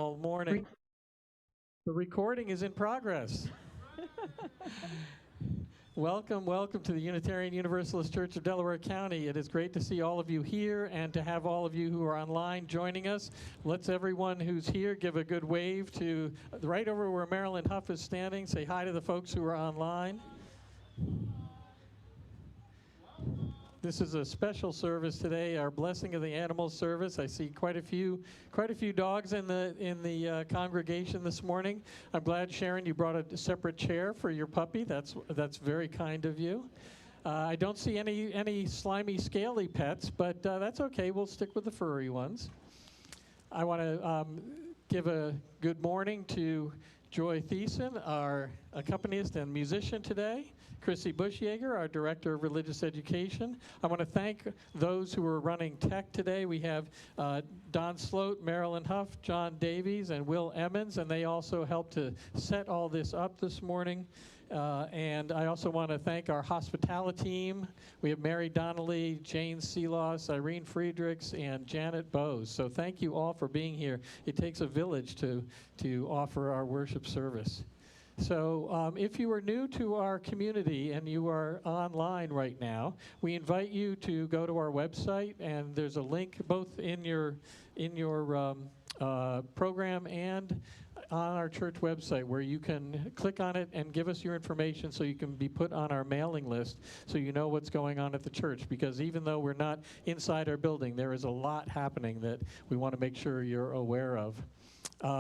All morning. The recording is in progress. Welcome to the Unitarian Universalist Church of Delaware County. It is great to see all of you here and to have all of you who are online joining us. Let's everyone who's here give a good wave to right over where Marilyn Huff is standing. Say hi to the folks who are online. This is a special service today, our Blessing of the Animals service. I see quite a few dogs in the congregation this morning. I'm glad, Sharon, you brought a separate chair for your puppy. That's very kind of you. I don't see any slimy, scaly pets, but that's okay. We'll stick with the furry ones. I want to give a good morning to Joy Thiessen, our accompanist and musician today. Chrissy Bushyeager, our Director of Religious Education. I want to thank those who are running tech today. We have Don Sloat, Marilyn Huff, John Davies, and Will Emmons, and they also helped to set all this up this morning. And I also want to thank our hospitality team. We have Mary Donnelly, Jane Seeloss, Irene Friedrichs, and Janet Bowes. So thank you all for being here. It takes a village to offer our worship service. So if you are new to our community and you are online right now, we invite you to go to our website, and there's a link both in your program and on our church website where you can click on it and give us your information so you can be put on our mailing list so you know what's going on at the church. Because even though we're not inside our building, there is a lot happening that we want to make sure you're aware of.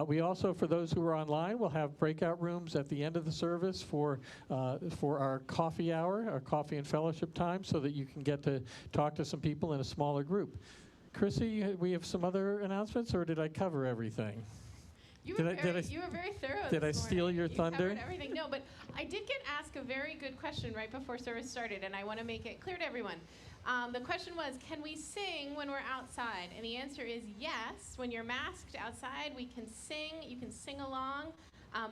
We also, for those who are online, will have breakout rooms at the end of the service for our coffee hour, our coffee and fellowship time, so that you can get to talk to some people in a smaller group. Chrissy, we have some other announcements, or did I cover everything? You were very thorough. Did I steal your thunder? You covered everything. No, but I did get asked a very good question right before service started, and I want to make it clear to everyone. The question was, can we sing when we're outside? And the answer is yes. When you're masked outside, we can sing. You can sing along.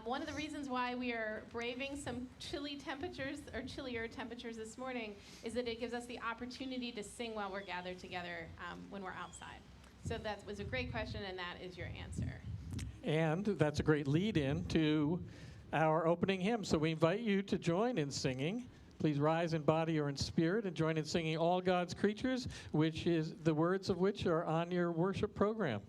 One of the reasons why we are braving some chillier temperatures this morning is that it gives us the opportunity to sing while we're gathered together when we're outside. So that was a great question, and that is your answer. And that's a great lead-in to our opening hymn. So we invite you to join in singing. Please rise in body or in spirit and join in singing All God's Creatures, which is the words of which are on your worship program.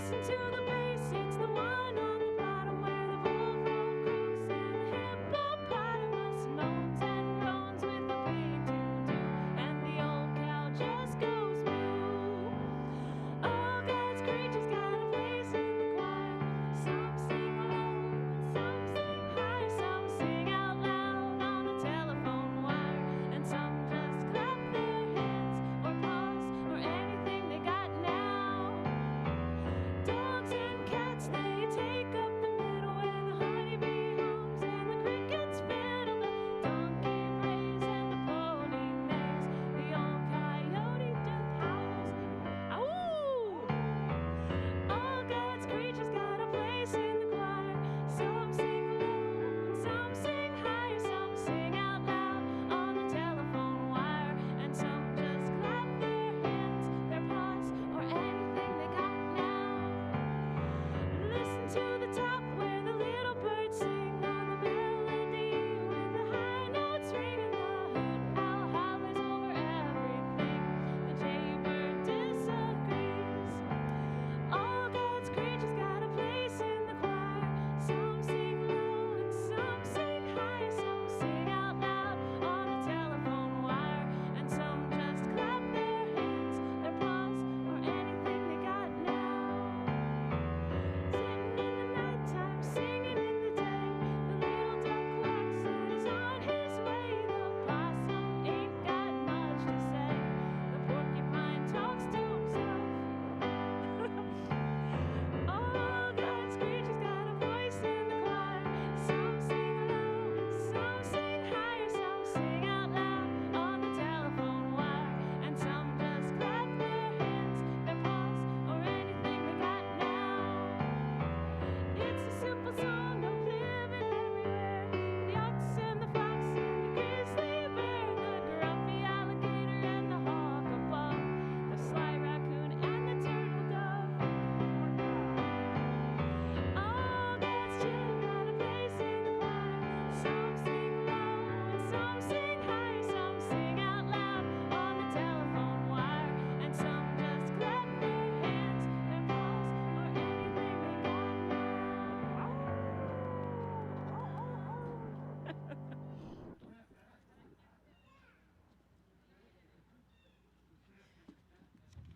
To the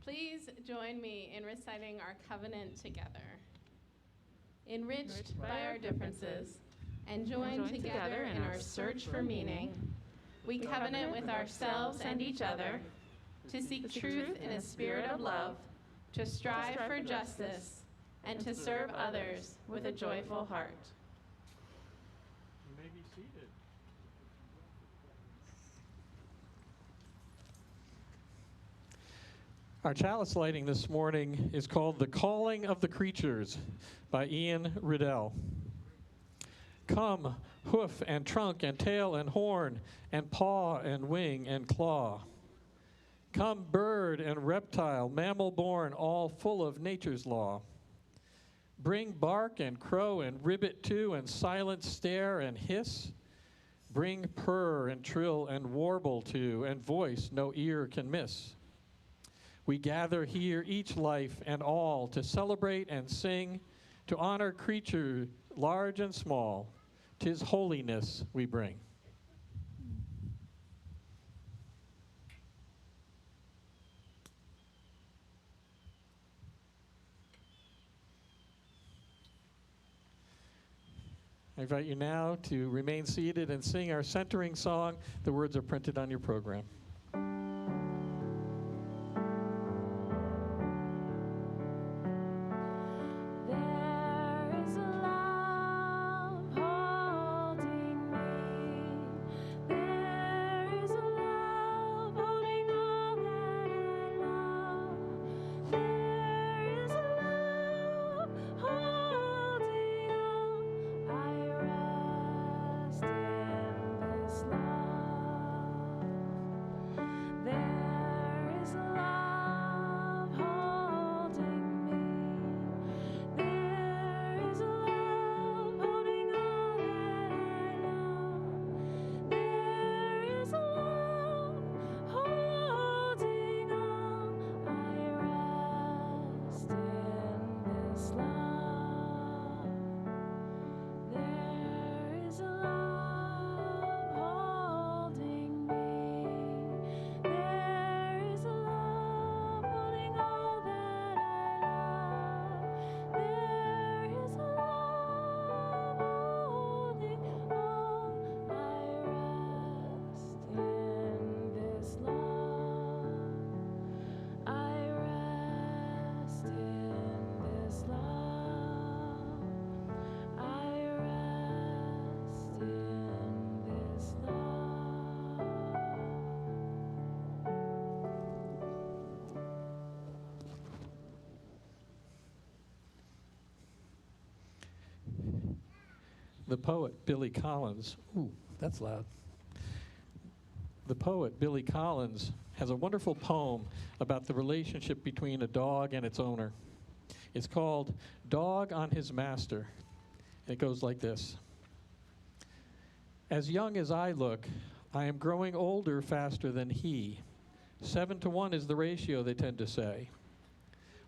please join me in reciting our covenant together. Enriched by our differences and joined together in our search for meaning, we covenant with ourselves and each other to seek truth in a spirit of love, to strive for justice, and to serve others with a joyful heart. You may be seated. Our chalice lighting this morning is called The Calling of the Creatures by Ian Riddell. Come, hoof and trunk and tail and horn and paw and wing and claw. Come, bird and reptile, mammal born, all full of nature's law. Bring bark and crow and ribbit too, and silent stare and hiss. Bring purr and trill and warble too, and voice no ear can miss. We gather here each life and all to celebrate and sing, to honor creature large and small. 'Tis holiness we bring. I invite you now to remain seated and sing our centering song. The words are printed on your program. The poet Billy Collins, ooh, that's loud. The poet Billy Collins has a wonderful poem about the relationship between a dog and its owner. It's called Dog on His Master. It goes like this. As young as I look, I am growing older faster than he. 7-to-1 is the ratio, they tend to say.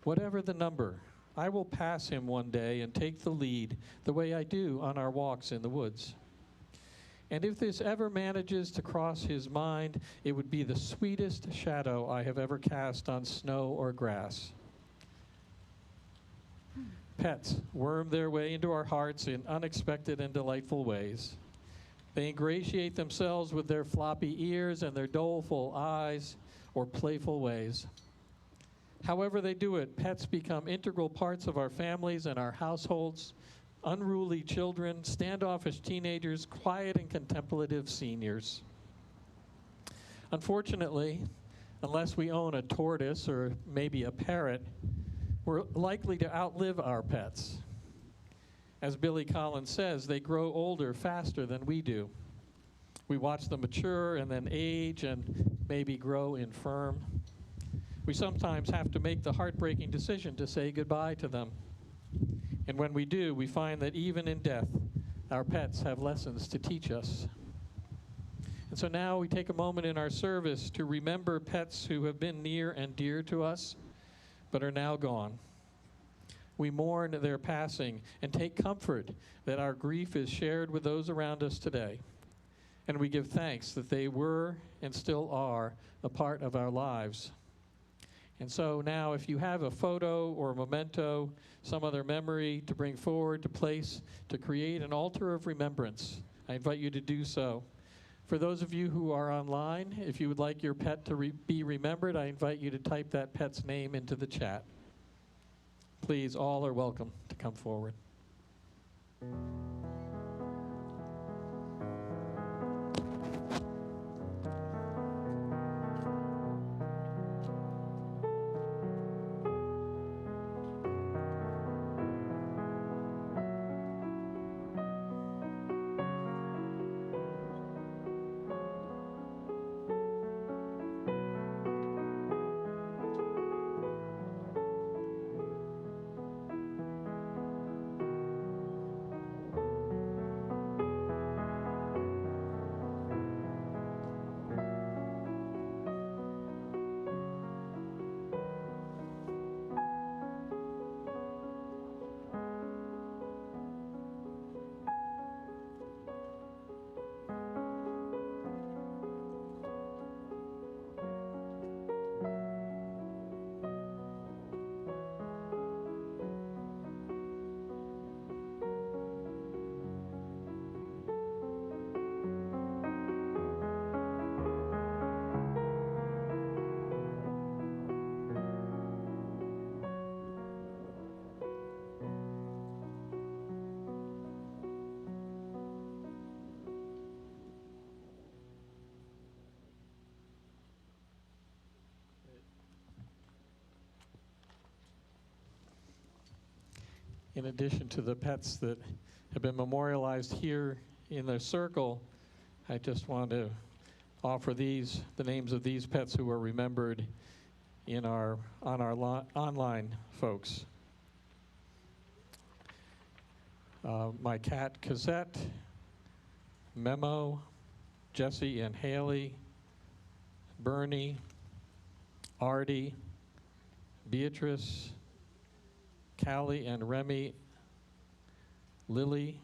Whatever the number, I will pass him one day and take the lead the way I do on our walks in the woods. And if this ever manages to cross his mind, it would be the sweetest shadow I have ever cast on snow or grass. Pets worm their way into our hearts in unexpected and delightful ways. They ingratiate themselves with their floppy ears and their doleful eyes or playful ways. However they do it, pets become integral parts of our families and our households, unruly children, standoffish teenagers, quiet and contemplative seniors. Unfortunately, unless we own a tortoise or maybe a parrot, we're likely to outlive our pets. As Billy Collins says, they grow older faster than we do. We watch them mature and then age and maybe grow infirm. We sometimes have to make the heartbreaking decision to say goodbye to them. And when we do, we find that even in death, our pets have lessons to teach us. And so now we take a moment in our service to remember pets who have been near and dear to us, but are now gone. We mourn their passing and take comfort that our grief is shared with those around us today. And we give thanks that they were and still are a part of our lives. And so now if you have a photo or a memento, some other memory to bring forward, to place, to create an altar of remembrance, I invite you to do so. For those of you who are online, if you would like your pet to be remembered, I invite you to type that pet's name into the chat. Please, all are welcome to come forward. In addition to the pets that have been memorialized here in the circle, I just want to offer the names of these pets who are remembered on our online folks. My cat Cosette, Memo, Jesse and Haley, Bernie, Artie, Beatrice, Callie and Remy, Lily,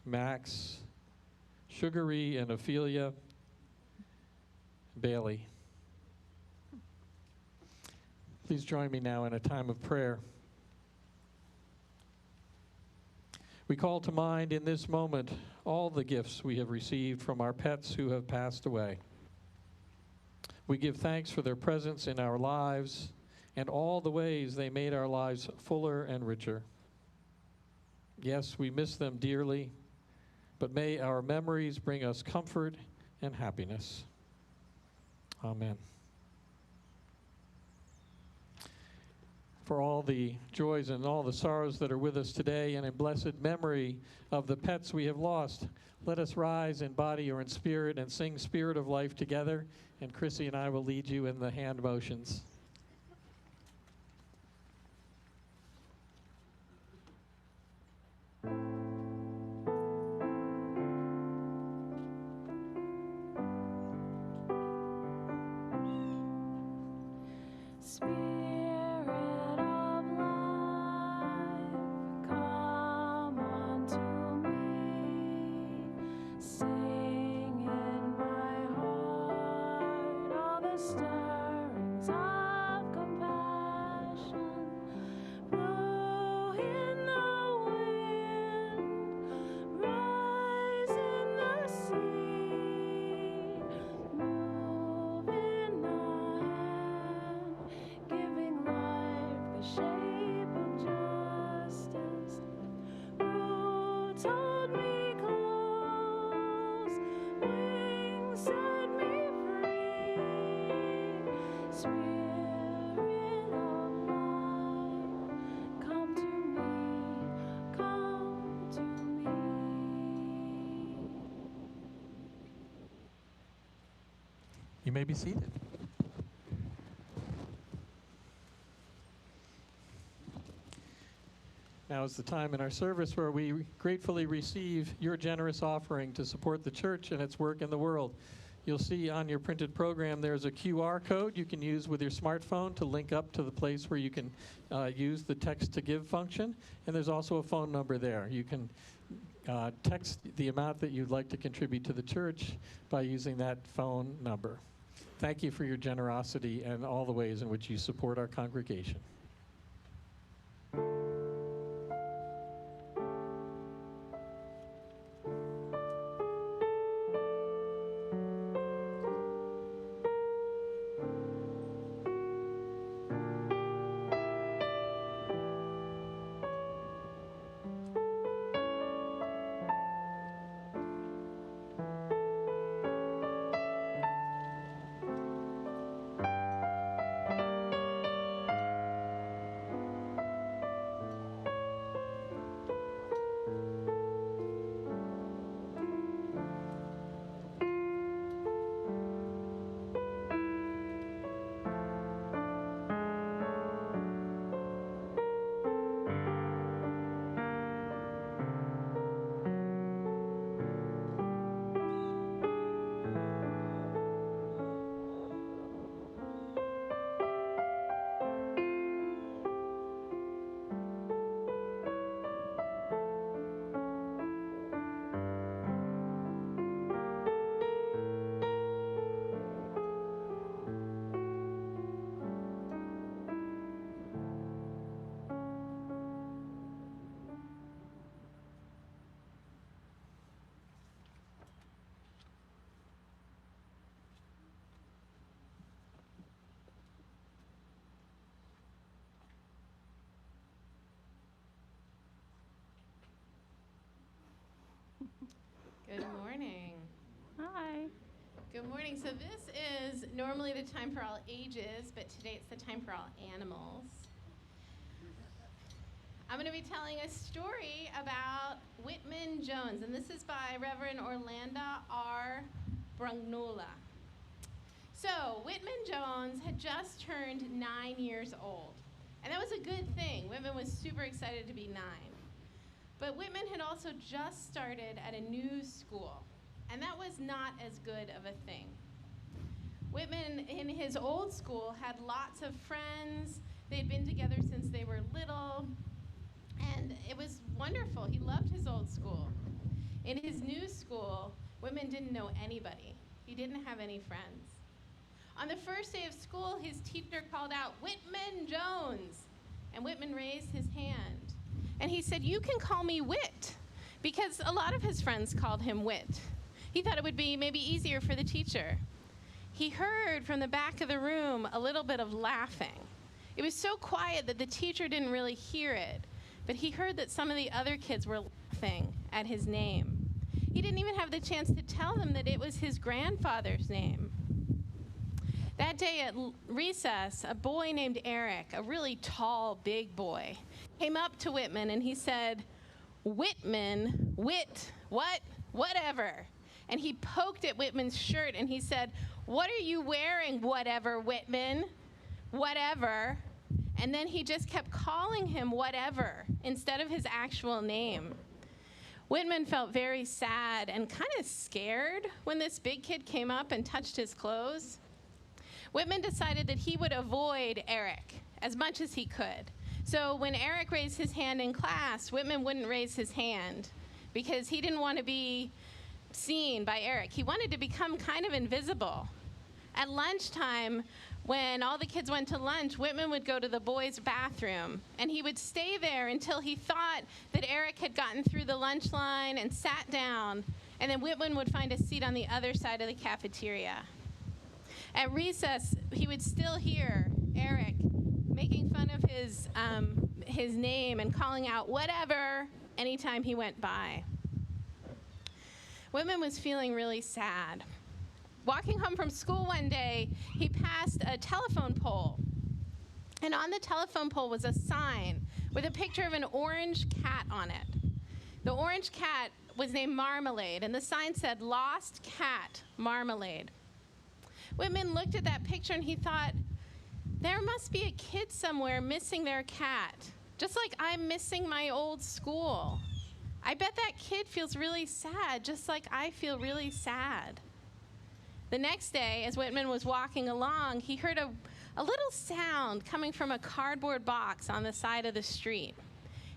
Max, Sugary and Ophelia, Bailey. Please join me now in a time of prayer. We call to mind in this moment all the gifts we have received from our pets who have passed away. We give thanks for their presence in our lives and all the ways they made our lives fuller and richer. Yes, we miss them dearly, but may our memories bring us comfort and happiness. Amen. For all the joys and all the sorrows that are with us today, and in blessed memory of the pets we have lost, let us rise in body or in spirit and sing Spirit of Life together, and Chrissy and I will lead you in the hand motions. You may be seated. Now is the time in our service where we gratefully receive your generous offering to support the church and its work in the world. You'll see on your printed program there's a QR code you can use with your smartphone to link up to the place where you can use the text to give function, and there's also a phone number there. You can text the amount that you'd like to contribute to the church by using that phone number. Thank you for your generosity and all the ways in which you support our congregation. Good morning. Hi. Good morning. So this is normally the time for all ages, but today it's the time for all animals. I'm going to be telling a story about Whitman Jones, and this is by Reverend Orlando R. Brugnola. So Whitman Jones had just turned 9 years old, and that was a good thing. Whitman was super excited to be 9. But Whitman had also just started at a new school, and that was not as good of a thing. Whitman, in his old school, had lots of friends. They'd been together since they were little, and it was wonderful. He loved his old school. In his new school, Whitman didn't know anybody. He didn't have any friends. On the first day of school, his teacher called out, "Whitman Jones," and Whitman raised his hand. And he said, "You can call me Whit," because a lot of his friends called him Whit. He thought it would be maybe easier for the teacher. He heard from the back of the room a little bit of laughing. It was so quiet that the teacher didn't really hear it, but he heard that some of the other kids were laughing at his name. He didn't even have the chance to tell them that it was his grandfather's name. That day at recess, a boy named Eric, a really tall, big boy, came up to Whitman and he said, "Whitman, Whit, what, whatever." And he poked at Whitman's shirt and he said, "What are you wearing, whatever, Whitman? Whatever." And then he just kept calling him whatever instead of his actual name. Whitman felt very sad and kind of scared when this big kid came up and touched his clothes. Whitman decided that he would avoid Eric as much as he could. So when Eric raised his hand in class, Whitman wouldn't raise his hand because he didn't want to be seen by Eric. He wanted to become kind of invisible. At lunchtime, when all the kids went to lunch, Whitman would go to the boys' bathroom, and he would stay there until he thought that Eric had gotten through the lunch line and sat down, and then Whitman would find a seat on the other side of the cafeteria. At recess, he would still hear Eric making fun of his name and calling out whatever anytime he went by. Whitman was feeling really sad. Walking home from school one day, he passed a telephone pole. And on the telephone pole was a sign with a picture of an orange cat on it. The orange cat was named Marmalade, and the sign said, "Lost Cat Marmalade." Whitman looked at that picture and he thought, there must be a kid somewhere missing their cat, just like I'm missing my old school. I bet that kid feels really sad, just like I feel really sad. The next day, as Whitman was walking along, he heard a little sound coming from a cardboard box on the side of the street.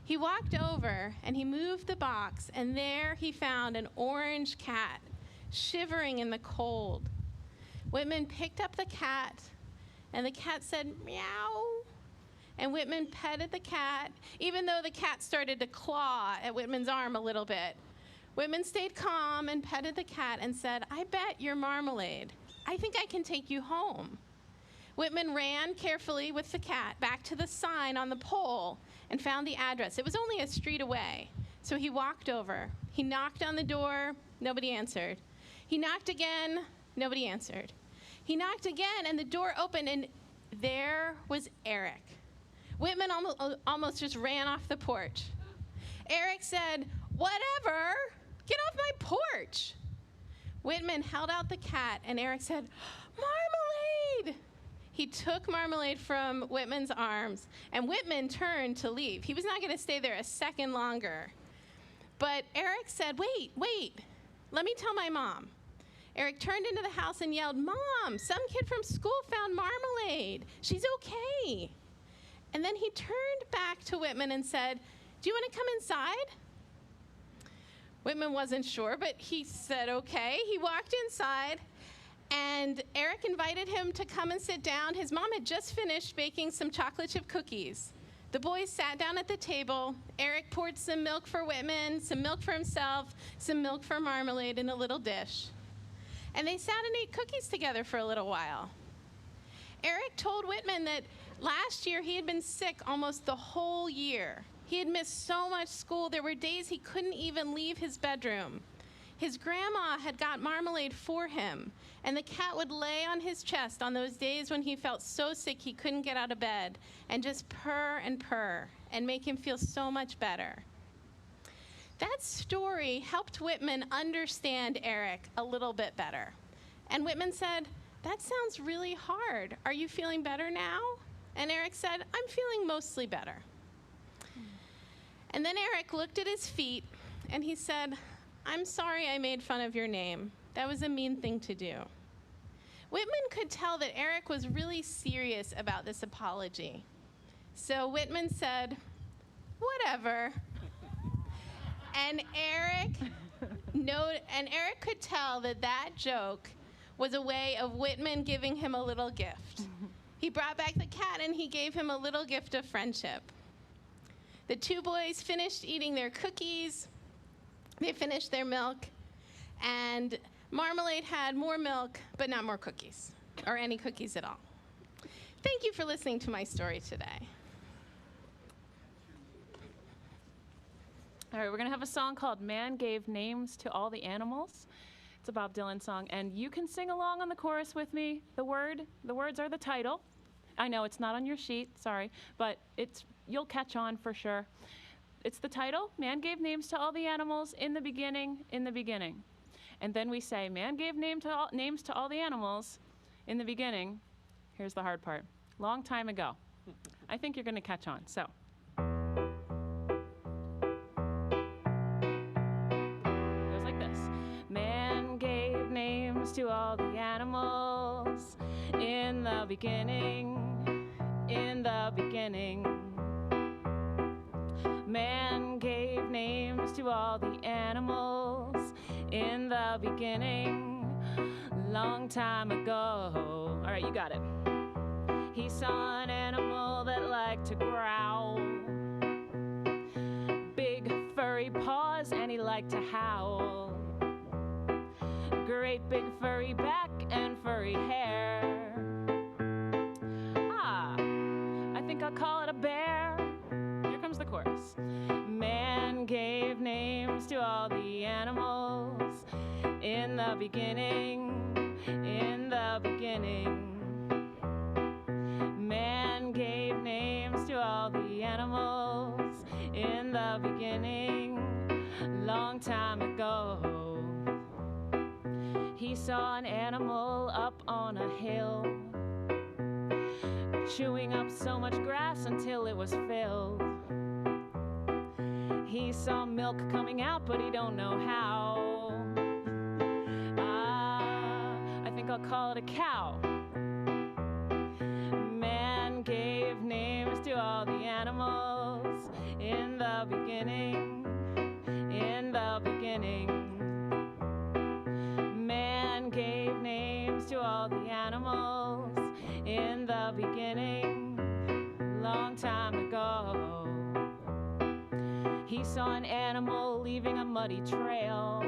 He walked over and he moved the box, and there he found an orange cat shivering in the cold. Whitman picked up the cat, and the cat said, meow. And Whitman petted the cat, even though the cat started to claw at Whitman's arm a little bit. Whitman stayed calm and petted the cat and said, I bet you're Marmalade. I think I can take you home. Whitman ran carefully with the cat back to the sign on the pole and found the address. It was only a street away, so he walked over. He knocked on the door. Nobody answered. He knocked again. Nobody answered. He knocked again, and the door opened, and there was Eric. Whitman almost just ran off the porch. Eric said, whatever, get off my porch. Whitman held out the cat, and Eric said, Marmalade! He took Marmalade from Whitman's arms, and Whitman turned to leave. He was not going to stay there a second longer. But Eric said, wait, let me tell my mom. Eric turned into the house and yelled, Mom, some kid from school found Marmalade. She's okay. And then he turned back to Whitman and said, do you want to come inside? Whitman wasn't sure, but he said okay. He walked inside, and Eric invited him to come and sit down. His mom had just finished baking some chocolate chip cookies. The boys sat down at the table. Eric poured some milk for Whitman, some milk for himself, some milk for Marmalade in a little dish. And they sat and ate cookies together for a little while. Eric told Whitman that last year he had been sick almost the whole year. He had missed so much school, there were days he couldn't even leave his bedroom. His grandma had got Marmalade for him, and the cat would lay on his chest on those days when he felt so sick he couldn't get out of bed, and just purr and make him feel so much better. That story helped Whitman understand Eric a little bit better. And Whitman said, that sounds really hard. Are you feeling better now? And Eric said, I'm feeling mostly better. And then Eric looked at his feet, and he said, I'm sorry I made fun of your name. That was a mean thing to do. Whitman could tell that Eric was really serious about this apology. So Whitman said, whatever. And Eric could tell that joke was a way of Whitman giving him a little gift. He brought back the cat, and he gave him a little gift of friendship. The two boys finished eating their cookies. They finished their milk, and Marmalade had more milk, but not more cookies, or any cookies at all. Thank you for listening to my story today. All right, we're going to have a song called Man Gave Names to All the Animals. It's a Bob Dylan song, and you can sing along on the chorus with me. The words are the title. I know it's not on your sheet, sorry, but you'll catch on for sure. It's the title, Man Gave Names to All the Animals in the beginning, in the beginning. And then we say, Man gave names to all the animals in the beginning. Here's the hard part. Long time ago. I think you're going to catch on, so. Man gave names to all the animals in the beginning, in the beginning. Man gave names to all the animals in the beginning, long time ago. All right, you got it. He saw an animal that liked to growl, big furry paws, and he liked to howl. Great big furry back and furry hair. I think I'll call it a bear. Here comes the chorus. Man gave names to all the animals in the beginning, in the beginning. Man gave names to all the animals in the beginning, long time ago. He saw an animal up on a hill, chewing up so much grass until it was filled. He saw milk coming out, but he don't know how. I think I'll call it a cow. Man gave names to all the animals in the beginning, in the beginning. Man gave names to all the he saw an animal leaving a muddy trail.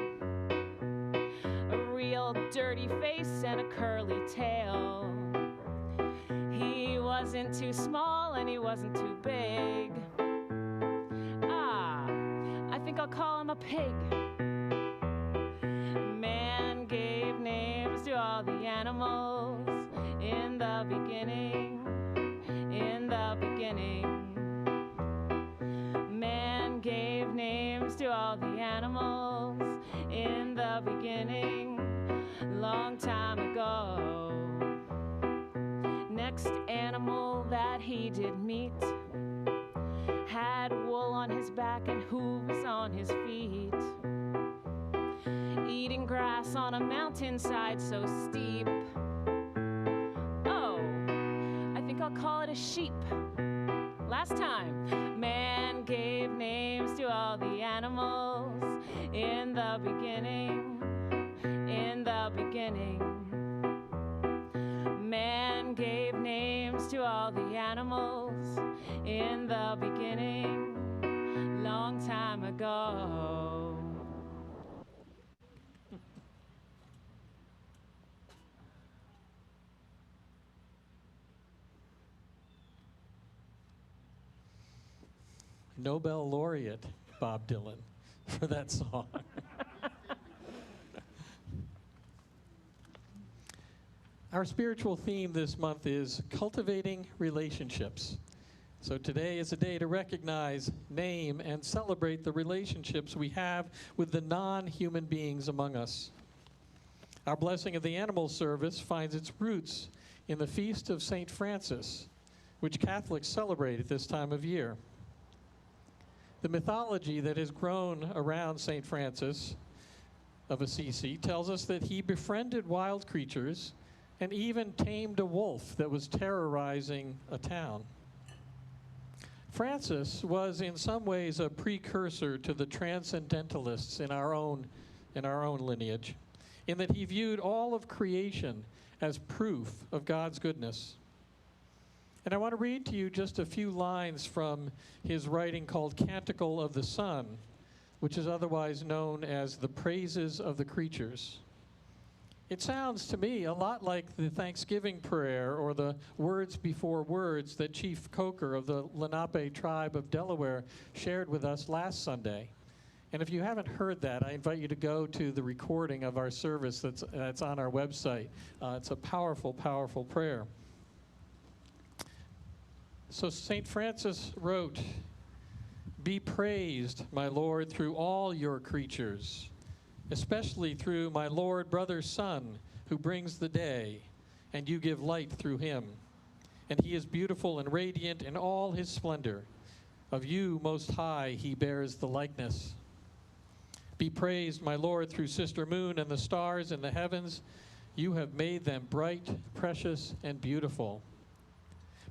A real dirty face and a curly tail. He wasn't too small and he wasn't too big. I think I'll call him a pig. Man gave names to all the animals in the beginning, in the beginning. Man gave names to all the animals in the beginning, long time ago. Next animal that he did meet had wool on his back and hooves on his feet, eating grass on a mountainside so steep. Oh, I think I'll call it a sheep. Last time, man gave names to all the animals in the beginning, in the beginning. Man gave names to all the animals in the beginning, long time ago. Nobel laureate Bob Dylan for that song. Our spiritual theme this month is cultivating relationships. So today is a day to recognize, name, and celebrate the relationships we have with the non-human beings among us. Our blessing of the animal service finds its roots in the feast of St. Francis, which Catholics celebrate at this time of year. The mythology that has grown around St. Francis of Assisi tells us that he befriended wild creatures and even tamed a wolf that was terrorizing a town. Francis was in some ways a precursor to the transcendentalists in our own lineage, in that he viewed all of creation as proof of God's goodness. And I want to read to you just a few lines from his writing called Canticle of the Sun, which is otherwise known as the Praises of the Creatures. It sounds to me a lot like the Thanksgiving prayer or the words before words that Chief Coker of the Lenape tribe of Delaware shared with us last Sunday. And if you haven't heard that, I invite you to go to the recording of our service that's on our website. It's a powerful, powerful prayer. So St. Francis wrote, "Be praised, my Lord, through all your creatures, especially through my Lord brother sun, who brings the day, and you give light through him. And he is beautiful and radiant in all his splendor. Of you, Most High, he bears the likeness. Be praised, my Lord, through sister moon and the stars in the heavens. You have made them bright, precious, and beautiful.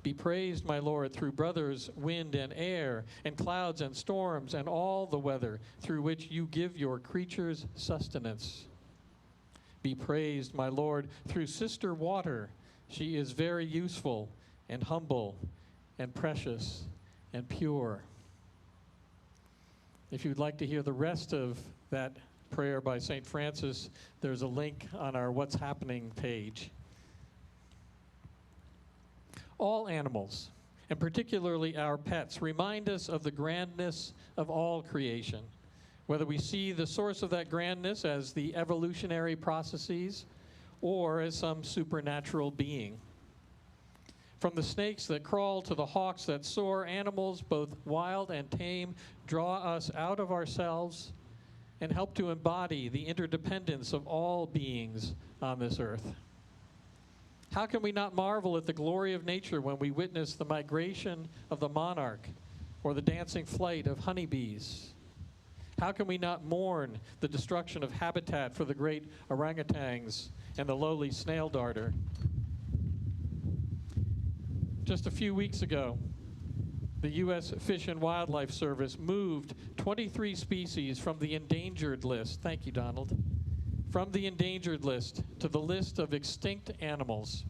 Be praised, my Lord, through brothers, wind and air, and clouds and storms, and all the weather, through which you give your creatures sustenance. Be praised, my Lord, through sister water. She is very useful and humble and precious and pure." If you'd like to hear the rest of that prayer by St. Francis, there's a link on our What's Happening page. All animals, and particularly our pets, remind us of the grandness of all creation, whether we see the source of that grandness as the evolutionary processes or as some supernatural being. From the snakes that crawl to the hawks that soar, animals, both wild and tame, draw us out of ourselves and help to embody the interdependence of all beings on this earth. How can we not marvel at the glory of nature when we witness the migration of the monarch or the dancing flight of honeybees? How can we not mourn the destruction of habitat for the great orangutans and the lowly snail darter? Just a few weeks ago, the U.S. Fish and Wildlife Service moved 23 species from the endangered list. Thank you, Donald. From the endangered list to the list of extinct animals,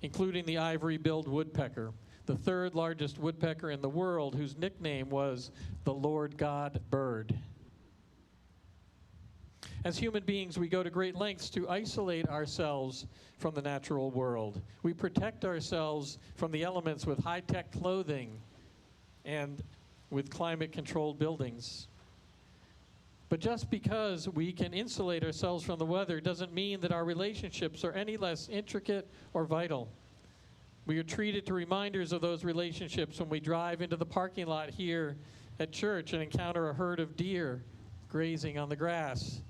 including the ivory-billed woodpecker, the third largest woodpecker in the world, whose nickname was the Lord God bird. As human beings, we go to great lengths to isolate ourselves from the natural world. We protect ourselves from the elements with high-tech clothing and with climate-controlled buildings. But just because we can insulate ourselves from the weather doesn't mean that our relationships are any less intricate or vital. We are treated to reminders of those relationships when we drive into the parking lot here at church and encounter a herd of deer grazing on the grass.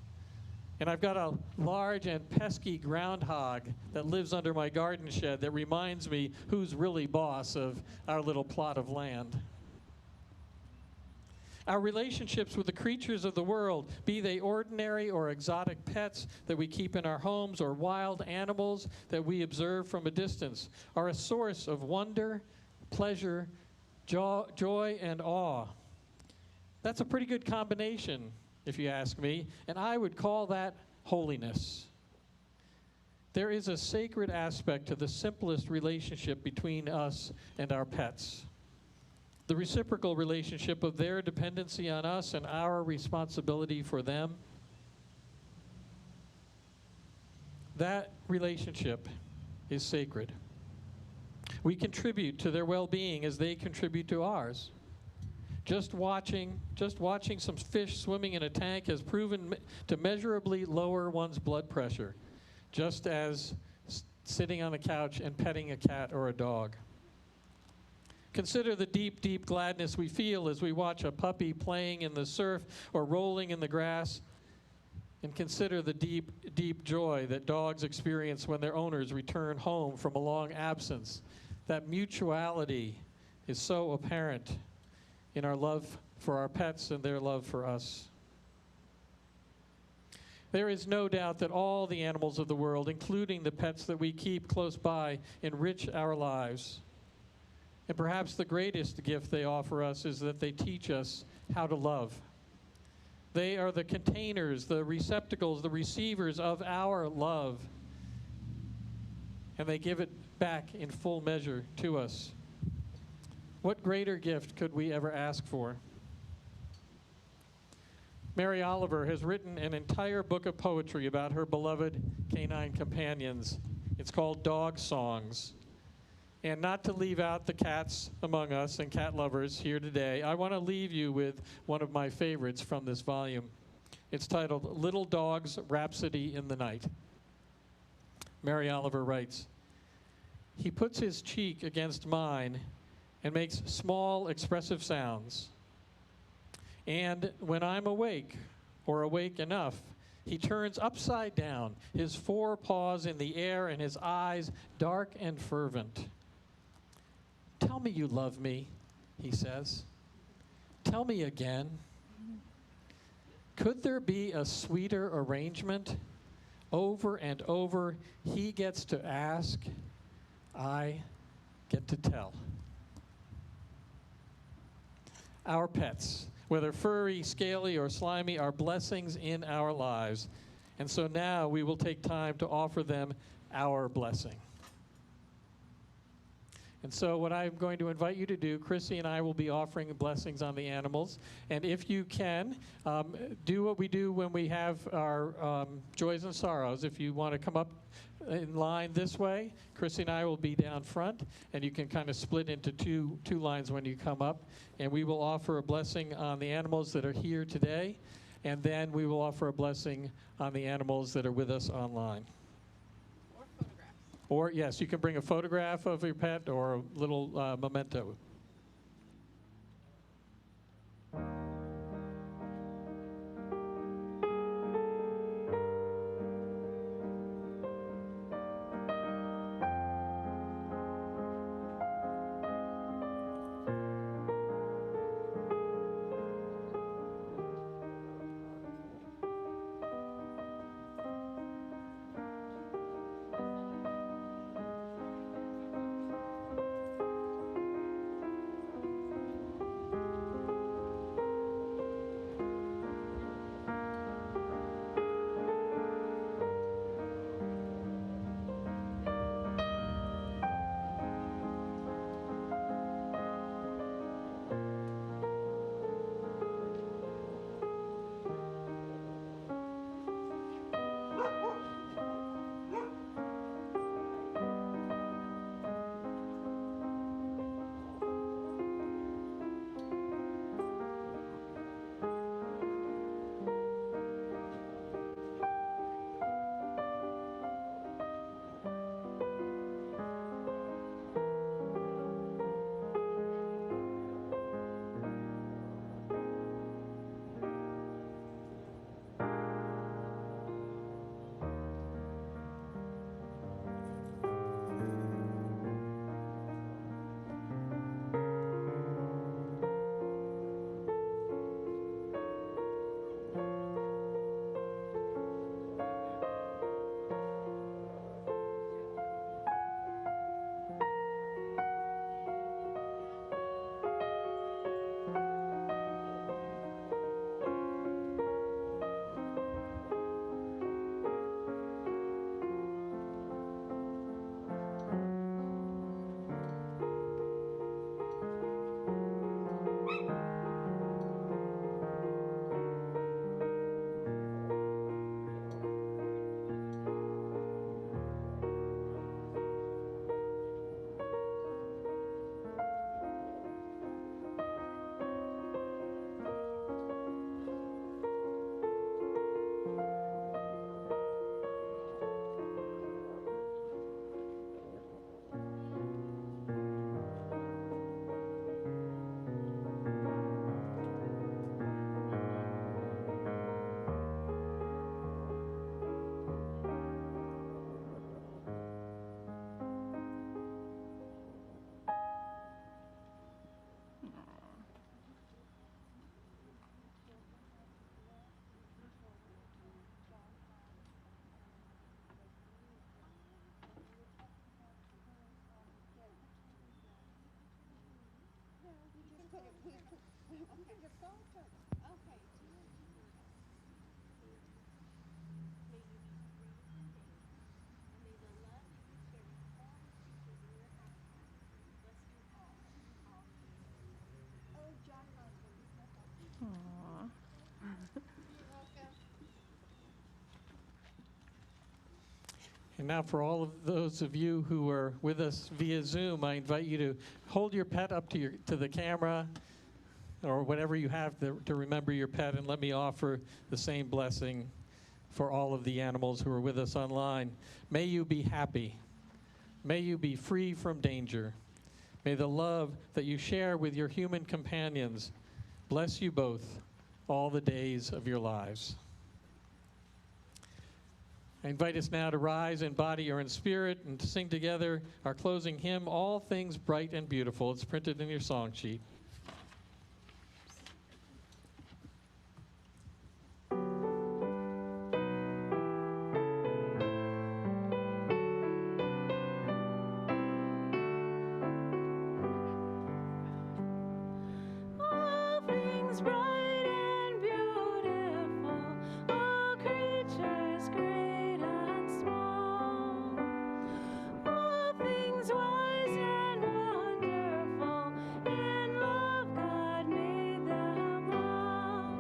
And I've got a large and pesky groundhog that lives under my garden shed that reminds me who's really boss of our little plot of land. Our relationships with the creatures of the world, be they ordinary or exotic pets that we keep in our homes or wild animals that we observe from a distance, are a source of wonder, pleasure, joy, and awe. That's a pretty good combination, if you ask me, and I would call that holiness. There is a sacred aspect to the simplest relationship between us and our pets. The reciprocal relationship of their dependency on us and our responsibility for them. That relationship is sacred. We contribute to their well-being as they contribute to ours. Just watching some fish swimming in a tank has proven to measurably lower one's blood pressure, just as sitting on the couch and petting a cat or a dog. Consider the deep, deep gladness we feel as we watch a puppy playing in the surf or rolling in the grass. And consider the deep, deep joy that dogs experience when their owners return home from a long absence. That mutuality is so apparent in our love for our pets and their love for us. There is no doubt that all the animals of the world, including the pets that we keep close by, enrich our lives. And perhaps the greatest gift they offer us is that they teach us how to love. They are the containers, the receptacles, the receivers of our love. And they give it back in full measure to us. What greater gift could we ever ask for? Mary Oliver has written an entire book of poetry about her beloved canine companions. It's called Dog Songs. And not to leave out the cats among us and cat lovers here today, I want to leave you with one of my favorites from this volume. It's titled Little Dog's Rhapsody in the Night. Mary Oliver writes, "He puts his cheek against mine and makes small expressive sounds. And when I'm awake, or awake enough, he turns upside down, his four paws in the air and his eyes dark and fervent. 'Tell me you love me,' he says. 'Tell me again.' Could there be a sweeter arrangement? Over and over, he gets to ask, I get to tell." Our pets, whether furry, scaly, or slimy, are blessings in our lives. And so now we will take time to offer them our blessing. And so what I'm going to invite you to do, Chrissy and I will be offering blessings on the animals. And if you can, do what we do when we have our joys and sorrows. If you want to come up in line this way, Chrissy and I will be down front, and you can kind of split into two lines when you come up. And we will offer a blessing on the animals that are here today, and then we will offer a blessing on the animals that are with us online. Or, yes, you can bring a photograph of your pet or a little memento. Aw. And now for all of those of you who are with us via Zoom, I invite you to hold your pet up to the camera or whatever you have to remember your pet, and let me offer the same blessing for all of the animals who are with us online. May you be happy. May you be free from danger. May the love that you share with your human companions bless you both all the days of your lives. I invite us now to rise in body or in spirit and to sing together our closing hymn, All Things Bright and Beautiful. It's printed in your song sheet. All things bright and beautiful, all creatures great and small, all things wise and wonderful, in love God made them all.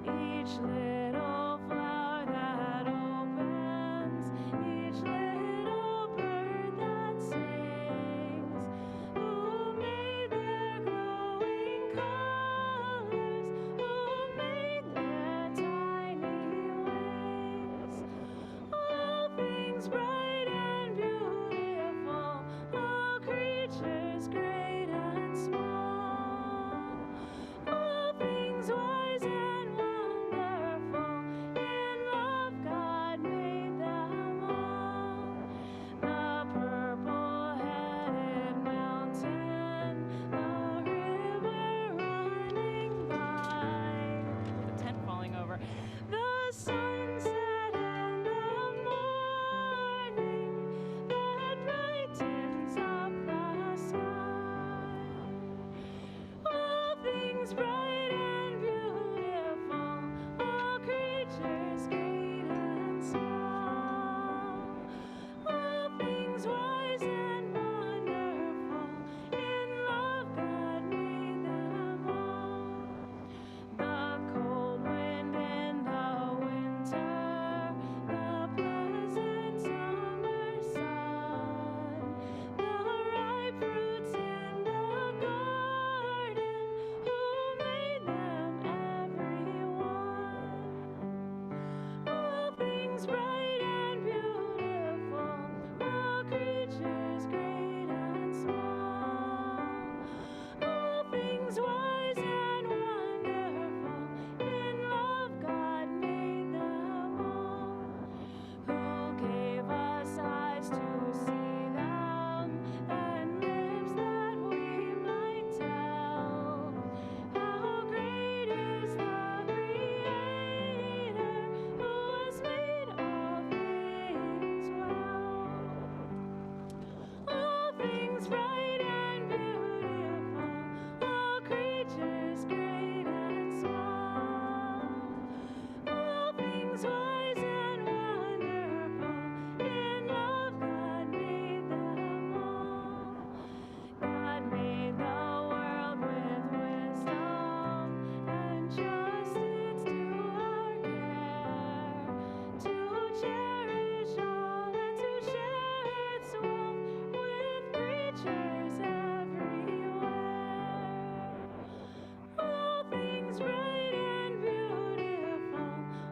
Each little flower that opens, each little bird that sings, who made their glowing colors, who made their tiny wings. All things bright and beautiful, all creatures great and small, all things wise and wonderful, in love God made them all. The purple-headed mountain, the river running by, the tent falling over, the sunset and the morning that brightens up the sky. All things bright and beautiful, all creatures great and small, all things wise and wonderful, in love God made them all. The cold wind in the winter, the pleasant summer sun, the ripe fruits in the garden, who made them every one. All things bright and beautiful, all creatures great and small, all things wise and wonderful, in love God made them all. Who gave us eyes to see them, and lips that we might tell how great is the Creator, who has made all things well. All things bright and beautiful, all creatures great and small, all things wise and wonderful, in love God made them all. God made the world with wisdom and justice to our care, to cherish all and to share its wealth with creatures everywhere. All things bright and beautiful,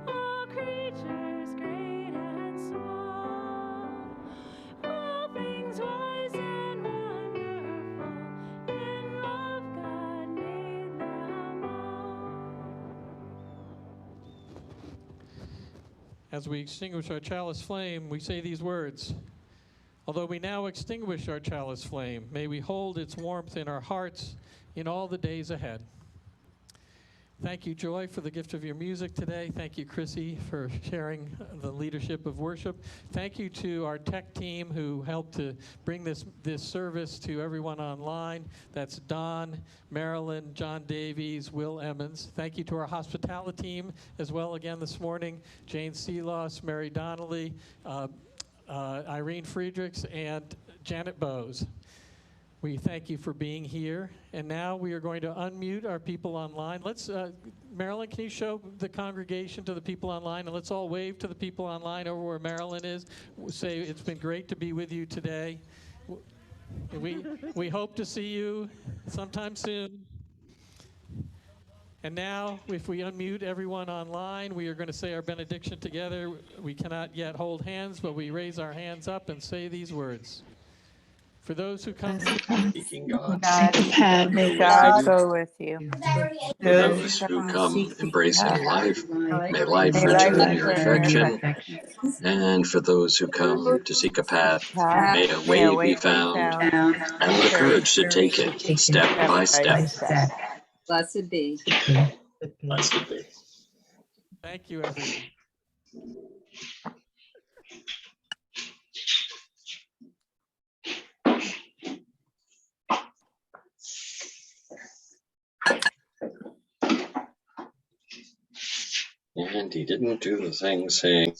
all creatures great and small, all things wise and wonderful, in love God made them all. As we extinguish our chalice flame, we say these words. Although we now extinguish our chalice flame, may we hold its warmth in our hearts in all the days ahead. Thank you, Joy, for the gift of your music today. Thank you, Chrissy, for sharing the leadership of worship. Thank you to our tech team who helped to bring this service to everyone online. That's Don, Marilyn, John Davies, Will Emmons. Thank you to our hospitality team as well again this morning, Jane Seeloss, Mary Donnelly, Irene Friedrichs, and Janet Bowes. We thank you for being here. And now we are going to unmute our people online. Let's, Marilyn, can you show the congregation to the people online? And let's all wave to the people online over where Marilyn is. Say, it's been great to be with you today. We hope to see you sometime soon. And now, if we unmute everyone online, we are going to say our benediction together. We cannot yet hold hands, but we raise our hands up and say these words. For those who come, Seeking God, May God go with you. for those who come embracing life, may life richer than your affection. And for those who come to seek a path, may a way be found, and the courage to take it step by step. Blessed be. Blessed be. thank you, everyone. And he didn't do the thing saying,